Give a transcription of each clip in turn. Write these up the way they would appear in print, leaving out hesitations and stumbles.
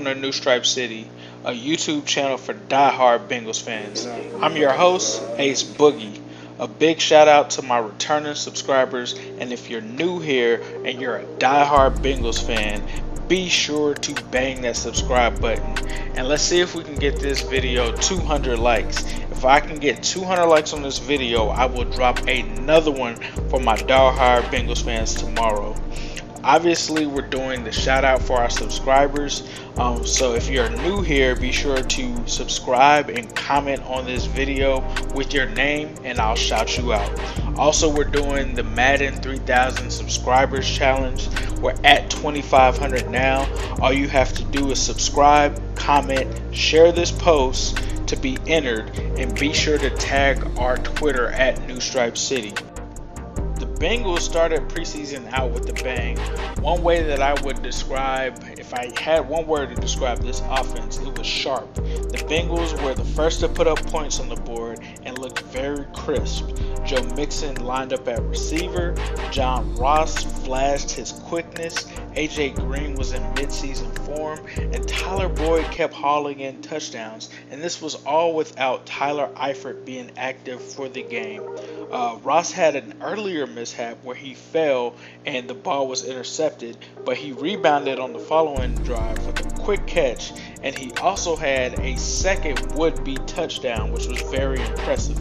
welcome to New Stripe City, a YouTube channel for die-hard Bengals fans. I'm your host, Ace Boogie. A big shout out to my returning subscribers, and if you're new here and you're a die-hard Bengals fan, be sure to bang that subscribe button. And let's see if we can get this video 200 likes. If I can get 200 likes on this video, I will drop another one for my die-hard Bengals fans tomorrow. Obviously, we're doing the shout out for our subscribers, so if you're new here, be sure to subscribe and comment on this video with your name and I'll shout you out. Also, we're doing the Madden 3000 subscribers challenge. We're at 2,500 now. All you have to do is subscribe, comment, share this post to be entered, and be sure to tag our Twitter at New Stripe City. The Bengals started preseason out with a bang. One way that I would describe, if I had one word to describe this offense, it was sharp. The Bengals were the first to put up points on the board and looked very crisp. Joe Mixon lined up at receiver, John Ross flashed his quickness, AJ Green was in midseason form, and Tyler Boyd kept hauling in touchdowns, and this was all without Tyler Eifert being active for the game. Ross had an earlier mishap where he fell and the ball was intercepted, but he rebounded on the following drive with a quick catch, and he also had a second would-be touchdown, which was very impressive.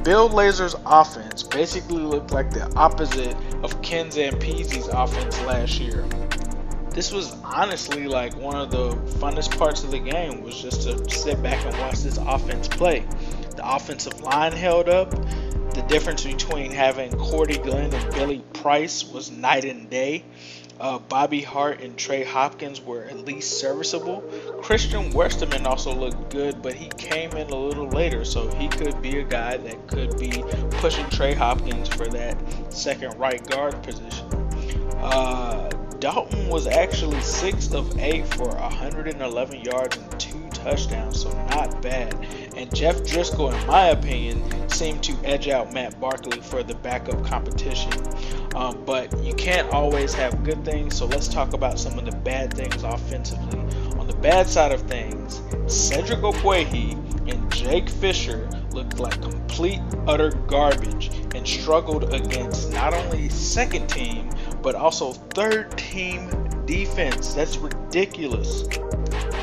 Bill Lazor's offense basically looked like the opposite of Ken Zampese's offense last year. This was honestly like one of the funnest parts of the game, was just to sit back and watch this offense play. The offensive line held up. The difference between having Cordy Glenn and Billy Price was night and day. Bobby Hart and Trey Hopkins were at least serviceable. Christian Westerman also looked good, but he came in a little later, so he could be a guy that could be pushing Trey Hopkins for that second right guard position. Dalton was actually 6 of 8 for 111 yards and 2 touchdowns, so not bad. And Jeff Driscoll, in my opinion, seemed to edge out Matt Barkley for the backup competition. But you can't always have good things, so let's talk about some of the bad things offensively. On the bad side of things, Cedric Ogbuehi and Jake Fisher looked like complete, utter garbage and struggled against not only second team, but also third team defense. That's ridiculous.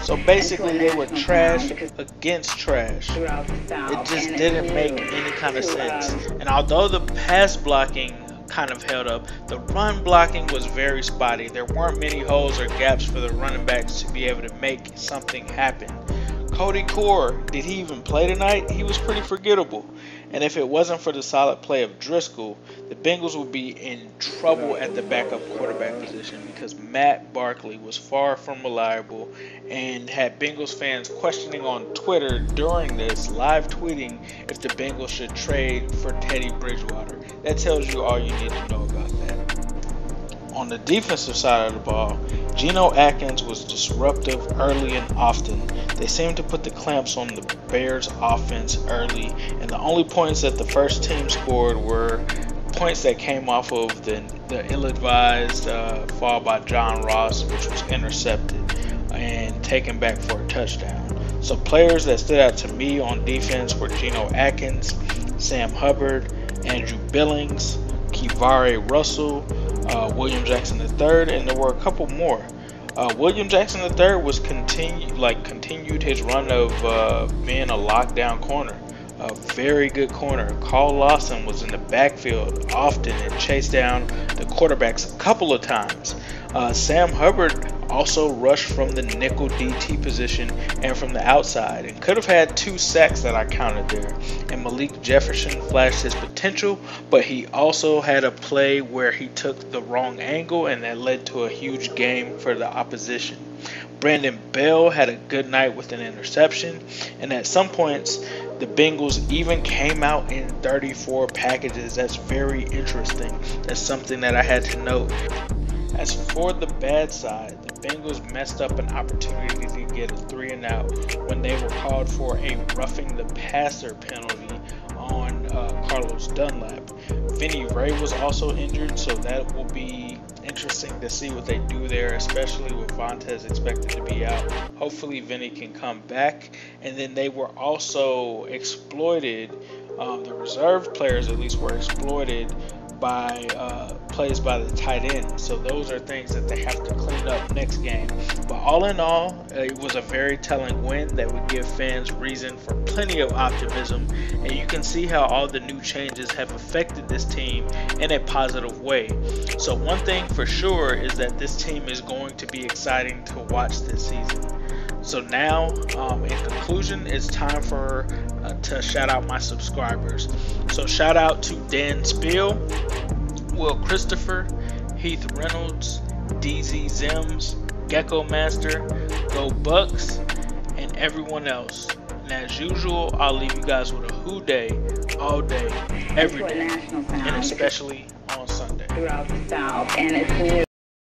So basically they were trash against trash. It just didn't make any kind of sense. And although the pass blocking kind of held up, the run blocking was very spotty. There weren't many holes or gaps for the running backs to be able to make something happen. Cody Core, did he even play tonight? He was pretty forgettable. And if it wasn't for the solid play of Driscoll, the Bengals would be in trouble at the backup quarterback position, because Matt Barkley was far from reliable and had Bengals fans questioning on Twitter during this, live tweeting if the Bengals should trade for Teddy Bridgewater. That tells you all you need to know about that. On the defensive side of the ball, Geno Atkins was disruptive early and often. They seemed to put the clamps on the Bears offense early, and the only points that the first team scored were points that came off of the ill-advised fall by John Ross, which was intercepted and taken back for a touchdown. So players that stood out to me on defense were Geno Atkins, Sam Hubbard, Andrew Billings, Kivare Russell, William Jackson III, and there were a couple more. William Jackson III was continued his run of being a lockdown corner, a very good corner. Carl Lawson was in the backfield often and chased down the quarterbacks a couple of times. Sam Hubbard also rushed from the nickel DT position and from the outside, and could have had 2 sacks that I counted there. And Malik Jefferson flashed his potential, but he also had a play where he took the wrong angle, and that led to a huge game for the opposition. Brandon Bell had a good night with an interception, and at some points the Bengals even came out in 34 packages. That's very interesting. That's something that I had to note. As for the bad side, the Bengals messed up an opportunity to get a 3-and-out when they were called for a roughing the passer penalty on Carlos Dunlap. Vinny Ray was also injured, so that will be interesting to see what they do there, especially with Vontaze expected to be out. Hopefully Vinny can come back. And then they were also exploited, the reserve players at least were exploited by plays by the tight end. So those are things that they have to clean up next game. But all in all, it was a very telling win that would give fans reason for plenty of optimism. And you can see how all the new changes have affected this team in a positive way. So one thing for sure is that this team is going to be exciting to watch this season. So now, in conclusion, it's time for to shout out my subscribers. So shout out to Dan Spiel, Will Christopher, Heath Reynolds, DZ Zims, Gecko Master, Go Bucks, and everyone else. And as usual, I'll leave you guys with a who day, all day, every day, and especially on Sunday. Throughout the South, and it's new.